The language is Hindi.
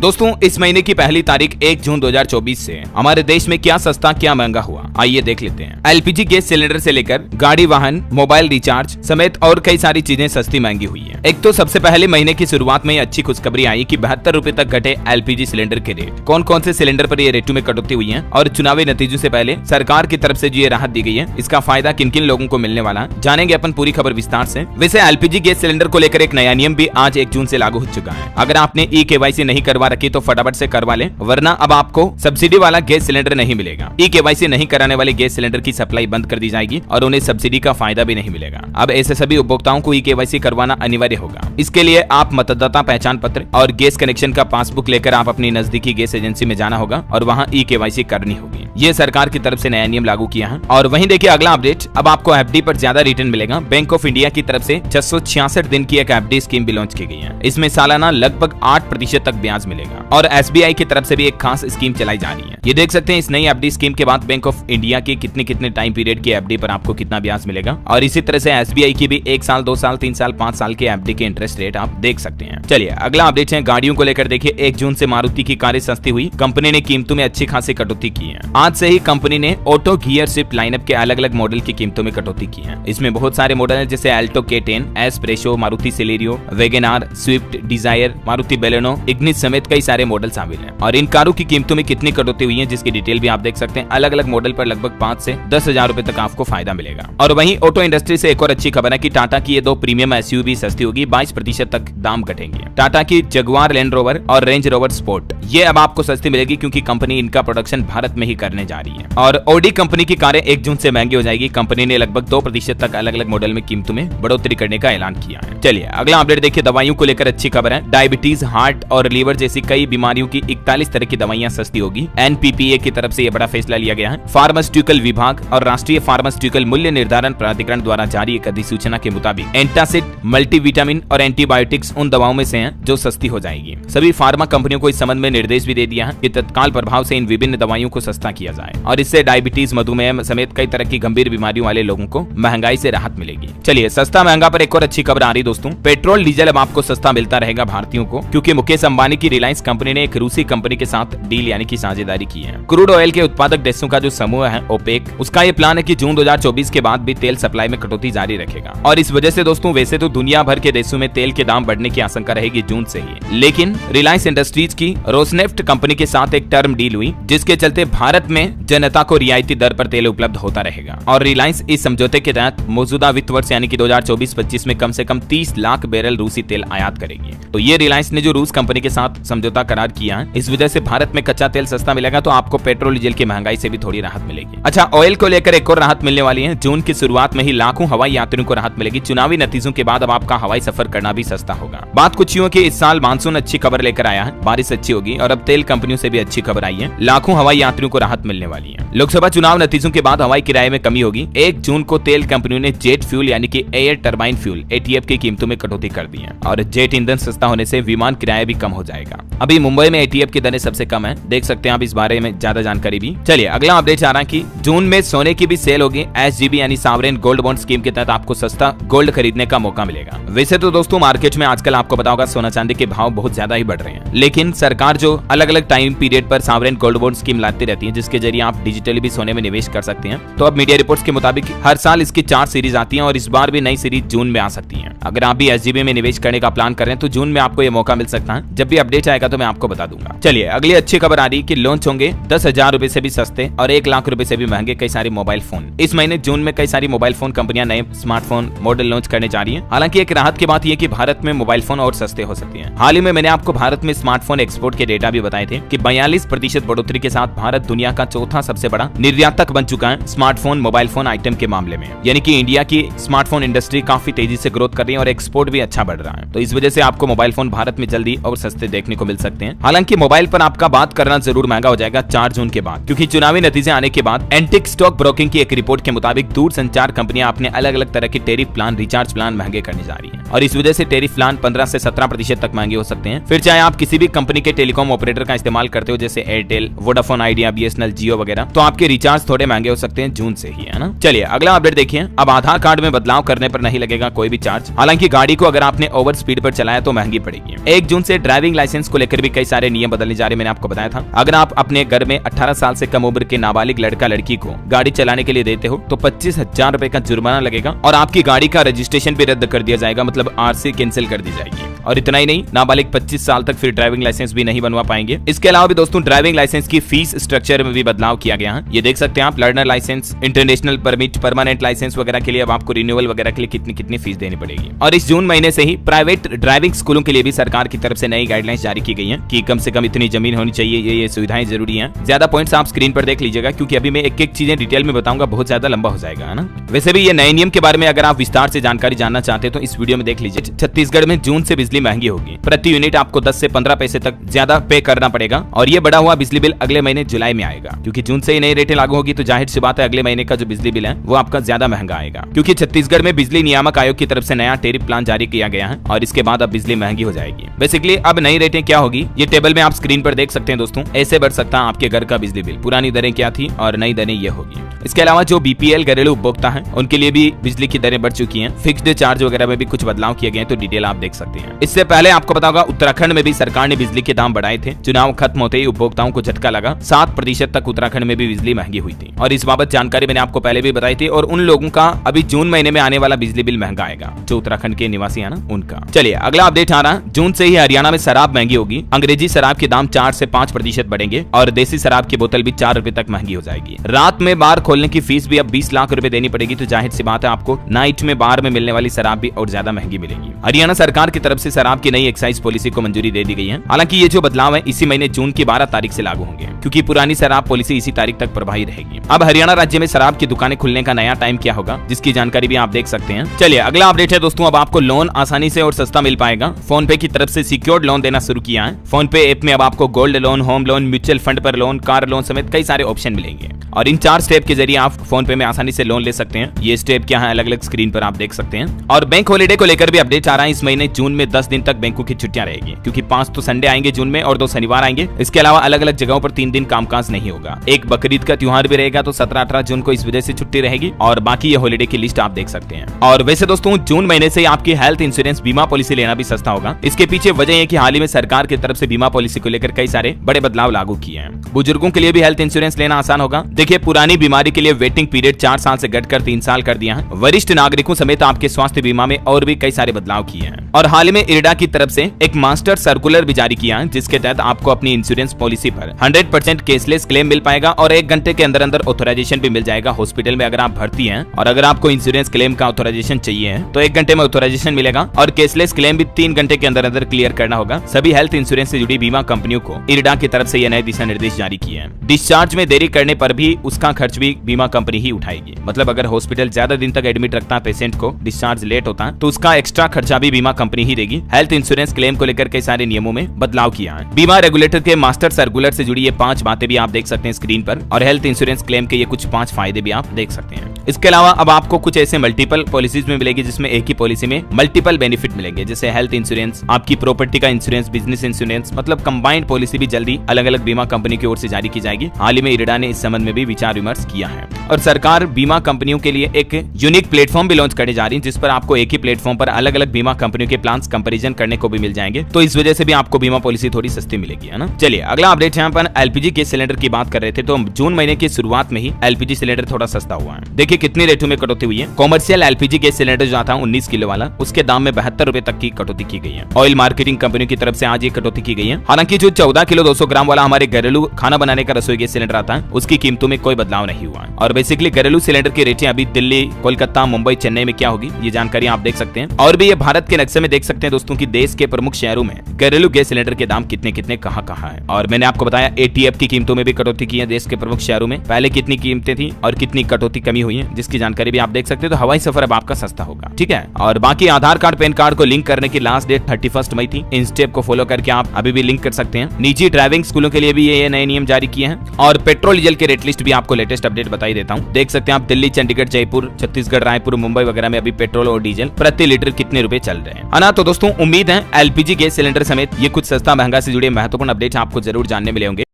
दोस्तों इस महीने की पहली तारीख 1 जून 2024 से हमारे देश में क्या सस्ता क्या महंगा हुआ, आइए देख लेते हैं। एलपीजी गैस सिलेंडर से लेकर गाड़ी वाहन मोबाइल रिचार्ज समेत और कई सारी चीजें सस्ती महंगी हुई है। एक तो सबसे पहले महीने की शुरुआत में अच्छी खुशखबरी आई कि 72 रुपए तक घटे एलपीजी सिलेंडर के रेट। कौन कौन से सिलेंडर पर ये रेटों में कटौती हुई है और चुनावी नतीजों से पहले सरकार की तरफ से जो ये राहत दी गई है, इसका फायदा किन किन लोगों को मिलने वाला, जानेंगे अपन पूरी खबर विस्तार से। वैसे एलपीजी गैस सिलेंडर को लेकर एक नया नियम भी आज 1 जून से लागू हो चुका है। अगर आपने ई-केवाईसी नहीं करवा रखी तो फटाफट से करवा लें, वरना अब आपको सब्सिडी वाला गैस सिलेंडर नहीं मिलेगा। ई-केवाईसी नहीं कराने वाले गैस सिलेंडर की सप्लाई बंद कर दी जाएगी और उन्हें सब्सिडी का फायदा भी नहीं मिलेगा। अब ऐसे सभी उपभोक्ताओं को ई-केवाईसी करवाना अनिवार्य होगा। इसके लिए आप मतदाता पहचान पत्र और गैस कनेक्शन का पासबुक लेकर आप अपनी नजदीकी गैस एजेंसी में जाना होगा और वहां ई-केवाईसी करनी होगी। ये सरकार की तरफ से नया नियम लागू किया है। और वहीं देखिए अगला अपडेट, अब आपको एफडी पर ज्यादा रिटर्न मिलेगा। बैंक ऑफ इंडिया की तरफ से 666 दिन की एक एफडी स्कीम भी लॉन्च की गई है। इसमें सालाना लगभग 8% तक ब्याज मिलेगा और एसबीआई की तरफ से भी एक खास स्कीम चलाई जा रही है। ये देख सकते हैं इस नई एफडी स्कीम के बाद बैंक ऑफ इंडिया की कितने टाइम पीरियड की एफडी पर आपको कितना ब्याज मिलेगा और इसी तरह से एसबीआई की भी 1 साल 2 साल 3 साल 5 साल के एफडी के इंटरेस्ट रेट आप देख सकते हैं। चलिए अगला अपडेट है गाड़ियों को लेकर। देखिए 1 जून से मारुति की कारें सस्ती हुई, कंपनी ने कीमतों में अच्छी खासी कटौती की है। आज से ही कंपनी ने ऑटो गियर शिफ्ट लाइनअप के अलग अलग मॉडल की कीमतों में कटौती की है। इसमें बहुत सारे मॉडल हैं जैसे Alto K10, S Presso, Maruti Celerio, WagonR, Swift Dzire, Maruti Baleno, Ignis समेत कई सारे मॉडल शामिल हैं। और इन कारों की कीमतों में कितनी कटौती हुई है जिसकी डिटेल भी आप देख सकते हैं। अलग अलग मॉडल पर लगभग 5 से 10 हजार रुपए तक आपको फायदा मिलेगा। और वहीं ऑटो इंडस्ट्री से एक और अच्छी खबर है कि टाटा की ये 2 प्रीमियम एसयूवी सस्ती होगी, 22% तक दाम घटेंगे। टाटा की जगुआर लैंड रोवर और रेंज रोवर स्पोर्ट ये अब आपको सस्ती मिलेगी क्योंकि कंपनी इनका प्रोडक्शन भारत में ही करने जा रही है। और ऑडी कंपनी की कारें 1 जून से महंगी हो जाएगी। कंपनी ने लगभग 2% तक अलग अलग मॉडल में कीमतों में बढ़ोतरी करने का ऐलान किया है। चलिए अगला अपडेट देखिए, दवाइयों को लेकर अच्छी खबर है। डायबिटीज, हार्ट और लीवर जैसी कई बीमारियों की 41 तरह की दवाइयां सस्ती होगी। एनपीपीए की तरफ से यह बड़ा फैसला लिया गया है। फार्मास्यूटिकल विभाग और राष्ट्रीय फार्मास्यूटिकल मूल्य निर्धारण प्राधिकरण द्वारा जारी एक अधिसूचना के मुताबिक एंटासिड, मल्टीविटामिन और एंटीबायोटिक्स उन दवाओं में से हैं जो सस्ती हो जाएगी। सभी फार्मा कंपनियों को इस संबंध में निर्देश भी दे दिया है कि तत्काल प्रभाव से इन विभिन्न दवाइयों को सस्ता किया जाए और इससे डायबिटीज, मधुमेह समेत कई तरह की गंभीर बीमारियों वाले लोगों को महंगाई से राहत मिलेगी। चलिए सस्ता महंगा पर एक और अच्छी खबर आ रही दोस्तों, पेट्रोल डीजल अब आपको सस्ता मिलता रहेगा भारतीयों को, क्योंकि मुकेश अंबानी की रिलायंस कंपनी ने एक रूसी कंपनी के साथ डील यानी कि साझेदारी की है। क्रूड ऑयल के उत्पादक देशों का जो समूह है ओपेक, उसका ये प्लान है कि जून 2024 के बाद भी तेल सप्लाई में कटौती जारी रखेगा। और इस वजह से दोस्तों वैसे तो दुनिया भर के देशों में तेल के दाम बढ़ने की आशंका रहेगी जून से ही, लेकिन रिलायंस इंडस्ट्रीज की रोसनेफ्ट कंपनी के साथ एक टर्म डील हुई जिसके चलते भारत में जनता को रियायती दर पर तेल उपलब्ध होता रहेगा। और रिलायंस इस समझौते के तहत मौजूदा वित्त वर्ष यानी कि 2024-25 में कम से कम 30 लाख बैरल रूसी तेल आयात करेगी। तो ये रिलायंस ने जो रूस कंपनी के साथ समझौता करार किया है, इस वजह से भारत में कच्चा तेल सस्ता मिलेगा, तो आपको पेट्रोल डीजल की महंगाई से भी थोड़ी राहत मिलेगी। अच्छा, ऑयल को लेकर एक और राहत मिलने वाली है। जून की शुरुआत में ही लाखों हवाई यात्रियों को राहत मिलेगी। चुनावी नतीजों के बाद अब आपका हवाई सफर करना भी सस्ता होगा। बात कुछ यूं कि इस साल मानसून अच्छी खबर लेकर आया है, बारिश अच्छी होगी और अब तेल कंपनियों से भी अच्छी खबर आई है। लाखों हवाई यात्रियों को राहत मिलने वाली है। लोकसभा चुनाव नतीजों के बाद हवाई किराए में कमी होगी। 1 जून को तेल कंपनियों ने जेट फ्यूल यानी कि एयर टरबाइन फ्यूल एटीएफ की कीमतों में कटौती कर दी है और जेट ईंधन सस्ता होने से विमान किराया भी कम हो जाएगा। अभी मुंबई में एटीएफ की दरें सबसे कम है, देख सकते हैं आप इस बारे में ज्यादा जानकारी भी। चलिए अगला अपडेट आ रहा है कि जून में सोने की भी सेल होगी। एसजीबी यानी सॉवरेन गोल्ड बॉन्ड स्कीम के तहत आपको सस्ता गोल्ड खरीदने का मौका मिलेगा। वैसे तो दोस्तों मार्केट में आजकल आपको पता होगा सोना चांदी के भाव बहुत ज्यादा ही बढ़ रहे हैं, लेकिन सरकार जो अलग अलग टाइम पीरियड पर सॉवरेन गोल्ड बॉन्ड स्कीम लाती रहती है जिसके जरिए आप डिजिटली भी सोने में निवेश कर सकते हैं। तो अब मीडिया रिपोर्ट्स के मुताबिक हर साल इसकी 4 सीरीज आती है और इस बार भी नई सीरीज जून में आ सकती है। अगर आप भी एसजीबी में निवेश करने का प्लान कर रहे हैं तो जून में आपको ये मौका मिल सकता है। जब भी अपडेट आएगा तो मैं आपको बता दूंगा। चलिए अगली अच्छी खबर आ रही है कि लॉन्च होंगे 10,000 रुपए से भी सस्ते और 1 लाख रुपए से भी महंगे कई सारे मोबाइल फोन। इस महीने जून में कई सारी मोबाइल फोन कंपनियां नए स्मार्टफोन मॉडल लॉन्च करने जा रही है। हालांकि एक राहत की बात यह कि भारत में मोबाइल फोन और सस्ते हो सकते हैं। हाल ही में मैंने आपको भारत में स्मार्टफोन एक्सपोर्ट के डेटा भी बताए थे कि 42% बढ़ोतरी के साथ भारत दुनिया का चौथा सबसे बड़ा निर्यातक बन चुका है स्मार्टफोन मोबाइल फोन आइटम के मामले में। यानी कि इंडिया की स्मार्टफोन इंडस्ट्री काफी तेजी से ग्रोथ कर रही है और एक्सपोर्ट भी अच्छा बढ़ रहा है। तो इस वजह से आपको मोबाइल फोन भारत में जल्दी और सस्ते देखने को मिल सकते हैं। हालांकि मोबाइल पर आपका बात करना जरूर महंगा हो जाएगा। जाएगा 4 जून के बाद, क्योंकि चुनावी नतीजे आने के बाद एंटिक स्टॉक ब्रोकिंग की एक रिपोर्ट के मुताबिक दूरसंचार कंपनियां अपने अलग अलग तरह के टेरिफ प्लान, रिचार्ज प्लान महंगे करने जा रही है और इस वजह से टेरिफ प्लान 15 से 17% तक महंगे हो सकते हैं। फिर चाहे आप किसी भी कंपनी के टेलीकॉम ऑपरेटर का इस्तेमाल करते हो जैसे एयरटेल, वोडाफोन आइडिया, BSNL, जियो वगैरह, तो आपके रिचार्ज थोड़े महंगे हो सकते हैं जून से ही, है ना। चलिए अगला अपडेट देखिए। अब आधार कार्ड में बदलाव करने पर नहीं लगेगा कोई भी चार्ज। हालांकि गाड़ी को अगर आपने ओवर स्पीड पर चलाया तो महंगी पड़ेगी। 1 जून से ड्राइविंग लाइसेंस को लेकर भी कई सारे नियम बदलने जा रहे हैं, मैंने आपको बताया था। अगर आप अपने घर में 18 साल से कम उम्र के नाबालिग लड़का लड़की को गाड़ी चलाने के लिए देते हो तो 25,000 रुपए का जुर्माना लगेगा और आपकी गाड़ी का रजिस्ट्रेशन भी रद्द कर दिया जाएगा, मतलब RC कैंसिल कर दी जाएगी। और इतना ही नहीं, नाबालिग 25 साल तक फिर ड्राइविंग लाइसेंस भी नहीं बनवा पाएंगे। इसके अलावा भी दोस्तों ड्राइविंग लाइसेंस की फीस स्ट्रक्चर में भी बदलाव किया गया है। ये देख सकते हैं आप, learner licence, international permit, permanent licence वगैरह के लिए अब आपको रिन्यूअल वगैरह के लिए कितनी फीस देनी पड़ेगी। और इस जून महीने से ही प्राइवेट ड्राइविंग स्कूलों के लिए भी सरकार की तरफ से नई गाइडलाइंस जारी की गई है कि कम से कम इतनी जमीन होनी चाहिए, ये सुविधाएं जरूरी हैं। ज्यादा पॉइंट्स आप स्क्रीन पर देख लीजिएगा, क्योंकि अभी मैं एक एक चीजें डिटेल में बताऊंगा, बहुत ज्यादा लंबा हो जाएगा, है ना। वैसे भी ये नए नियम के बारे में अगर आप विस्तार से जानकारी जानना चाहते हैं तो इस वीडियो में देख लीजिए। छत्तीसगढ़ में जून से बिजली महंगी होगी, प्रति यूनिट आपको 10 से 15 पैसे तक ज्यादा पे करना पड़ेगा और ये बढ़ा हुआ बिजली बिल अगले महीने जुलाई में आएगा, क्योंकि जून से ही नई रेटें लागू होगी तो जाहिर सी बात है अगले महीने का जो बिजली बिल है वो आपका ज्यादा महंगा आएगा, क्योंकि छत्तीसगढ़ में बिजली नियामक आयोग की तरफ से नया टेरिफ प्लान जारी किया गया है और इसके बाद अब बिजली महंगी हो जाएगी। बेसिकली अब नई रेटें क्या होगी ये टेबल में आप स्क्रीन पर देख सकते हैं दोस्तों। ऐसे बढ़ सकता है आपके घर का बिजली बिल, पुरानी दरें क्या थी और नई दरें ये होगी। इसके अलावा जो BPL घरेलू उपभोक्ता है उनके लिए भी बिजली की दरें बढ़ चुकी हैं, फिक्स्ड चार्ज वगैरह में भी कुछ बदलाव किए गए हैं, तो डिटेल आप देख सकते हैं। इससे पहले आपको पता होगा उत्तराखंड में भी सरकार ने बिजली के दाम बढ़ाए थे। चुनाव खत्म होते ही उपभोक्ताओं को झटका लगा, 7% तक उत्तराखंड में भी बिजली महंगी हुई थी और इस बाबत जानकारी मैंने आपको पहले भी बताई थी। और उन लोगों का अभी जून महीने में आने वाला बिजली बिल महंगा आएगा जो उत्तराखंड के निवासी है ना, उनका। चलिए अगला अपडेट आ रहा, जून से ही हरियाणा में शराब महंगी होगी। अंग्रेजी शराब के दाम 4 से 5% बढ़ेंगे और देसी शराब की बोतल भी 4 रुपए तक महंगी हो जाएगी। रात में बार खोलने की फीस भी अब 20 लाख रुपए देनी पड़ेगी, तो जाहिर सी बात है आपको नाइट में बार में मिलने वाली शराब भी और ज्यादा महंगी मिलेगी। हरियाणा सरकार की तरफ से शराब की नई एक्साइज पॉलिसी को मंजूरी दे दी गई है। हालांकि ये जो बदलाव है इसी महीने जून की 12 तारीख से लागू होंगे, क्योंकि पुरानी शराब पॉलिसी इसी तारीख तक प्रभावी रहेगी। अब हरियाणा राज्य में शराब की दुकानें खुलने का नया टाइम क्या होगा, जिसकी जानकारी भी आप देख सकते हैं। चलिए अगला अपडेट है दोस्तों, अब आपको लोन आसानी से और सस्ता मिल पाएगा। फोन पे की तरफ से सिक्योर्ड लोन देना शुरू किया है। फोन पे ऐप में अब आपको gold loan, home loan, mutual fund पर लोन, कार लोन समेत कई सारे ऑप्शन मिलेंगे और इन 4 स्टेप के जरिए आप फोन पे में आसानी से लोन ले सकते हैं। ये स्टेप क्या है अलग अलग स्क्रीन पर आप देख सकते हैं। और बैंक हॉलिडे को लेकर भी अपडेट आ रहा है। इस महीने जून में 10 दिन तक बैंकों की छुट्टियां रहेगी, क्योंकि 5 तो संडे आएंगे जून में और 2 शनिवार आएंगे। इसके अलावा अलग अलग जगहों पर 3 दिन कामकाज नहीं होगा। एक बकरीद का त्योहार भी रहेगा, तो 17-18 जून को इस वजह से छुट्टी रहेगी और बाकी ये हॉलिडे की लिस्ट आप देख सकते हैं। और वैसे दोस्तों जून महीने से आपकी हेल्थ इंश्योरेंस बीमा पॉलिसी लेना भी सस्ता होगा। इसके पीछे वजह है कि हाल ही में सरकार की तरफ से बीमा पॉलिसी को लेकर कई सारे बड़े बदलाव लागू किए हैं। बुजुर्गों के लिए भी हेल्थ इंश्योरेंस लेना आसान होगा। देखिए पुरानी बीमारी के लिए वेटिंग पीरियड 4 साल से घटकर 3 साल कर दिया है। वरिष्ठ नागरिकों समेत आपके स्वास्थ्य बीमा में और भी कई सारे बदलाव किए हैं। और हाल ही में इरडा की तरफ से एक मास्टर सर्कुलर भी जारी किया है, जिसके तहत आपको अपनी इंश्योरेंस पॉलिसी पर 100% कैशलेस क्लेम मिल पाएगा और 1 घंटे के अंदर अंदर ऑथराइजेशन भी मिल जाएगा। हॉस्पिटल में अगर आप भर्ती हैं और अगर आपको इंश्योरेंस क्लेम का ऑथराइजेशन चाहिए है तो 1 घंटे में ऑथराइजेशन मिलेगा और कैशलेस क्लेम भी 3 घंटे के अंदर अंदर क्लियर करना होगा। सभी हेल्थ इंश्योरेंस से जुड़ी बीमा कंपनियों को इरडा की तरफ से ये नए दिशा निर्देश जारी किए हैं। डिस्चार्ज में देरी करने पर भी उसका खर्च भी बीमा कंपनी ही उठाएगी। मतलब अगर हॉस्पिटल ज्यादा दिन तक एडमिट रखता है पेशेंट को, डिस्चार्ज लेट होता है, तो उसका एक्स्ट्रा खर्चा भी बीमा कंपनी ही देगी। हेल्थ इंश्योरेंस क्लेम को लेकर कई सारे नियमों में बदलाव किया है। बीमा रेगुलेटर के मास्टर सर्कुलर से जुड़ी ये 5 बातें भी आप देख सकते हैं स्क्रीन पर और हेल्थ इंश्योरेंस क्लेम के ये कुछ 5 फायदे भी आप देख सकते हैं। इसके अलावा अब आपको कुछ ऐसे मल्टीपल पॉलिसीज में मिलेगी जिसमें एक ही पॉलिसी में मल्टीपल बेनिफिट मिलेंगे, जैसे हेल्थ इंश्योरेंस, आपकी प्रॉपर्टी का इंश्योरेंस, बिजनेस इंश्योरेंस, मतलब कंबाइंड पॉलिसी भी जल्दी अलग अलग बीमा कंपनी की ओर से जारी की जाएगी। हाल ही में इरडा ने इस संबंध में भी विचार विमर्श किया है और सरकार बीमा कंपनियों के लिए एक यूनिक प्लेटफॉर्म भी लॉन्च करने जा रही है, जिस पर आपको एक ही प्लेटफॉर्म पर अलग अलग बीमा कंपनियों के प्लान्स कंपैरिजन करने को भी मिल जाएंगे। तो इस वजह से भी आपको बीमा पॉलिसी थोड़ी सस्ती मिलेगी, है ना। चलिए अगला अपडेट यहाँ पर LPG गैस सिलेंडर की बात कर रहे थे, तो जून महीने की शुरुआत में ही LPG सिलेंडर थोड़ा सस्ता हुआ है। देखिए कितनी रेटों में कटौती हुई है। कॉमर्शियल LPG गैस सिलेंडर जो आता है 19 किलो वाला, उसके दाम में 72 रुपए तक की कटौती की गई है। ऑयल मार्केटिंग कंपनी की तरफ से आज ये कटौती की गई है। हालांकि जो 14 किलो 200 ग्राम वाला हमारे घरेलू खाना बनाने का रसोई गैस सिलेंडर आता है, उसकी कीमतों में कोई बदलाव नहीं हुआ है। और बेसिकली घरेलू सिलेंडर की रेटें अभी दिल्ली, कोलकाता, मुंबई, चेन्नई में क्या होगी ये जानकारी आप देख सकते हैं। और भी ये भारत के नक्शे में देख सकते हैं दोस्तों की देश के प्रमुख शहरों में घरेलू गैस सिलेंडर के दाम कितने कितने कहां है। और मैंने आपको बताया ATF की कीमतों में भी कटौती की है देश के प्रमुख शहरों में। पहले कितनी कीमतें थी और कितनी कटौती कमी हुई है है, जिसकी जानकारी भी आप देख सकते हैं। तो हवाई सफर अब आपका सस्ता होगा, ठीक है। और बाकी आधार कार्ड पैन कार्ड को लिंक करने की लास्ट डेट 31 मई थी। इन स्टेप को फॉलो करके आप अभी भी लिंक कर सकते हैं। निजी ड्राइविंग स्कूलों के लिए भी ये नए नियम जारी किए हैं। और पेट्रोल डीजल के रेट लिस्ट भी आपको लेटेस्ट अपडेट बताई देता हूँ। देख सकते हैं आप दिल्ली, चंडीगढ़, जयपुर, छत्तीसगढ़, रायपुर, मुंबई वगैरह में अभी पेट्रोल और डीजल प्रति लीटर कितने रुपए चल रहे हैं, है ना। तो दोस्तों उम्मीद है एलपीजी गैस सिलेंडर समेत ये कुछ सस्ता महंगा से जुड़े महत्वपूर्ण अपडेट आपको जरूर जानने मिले होंगे।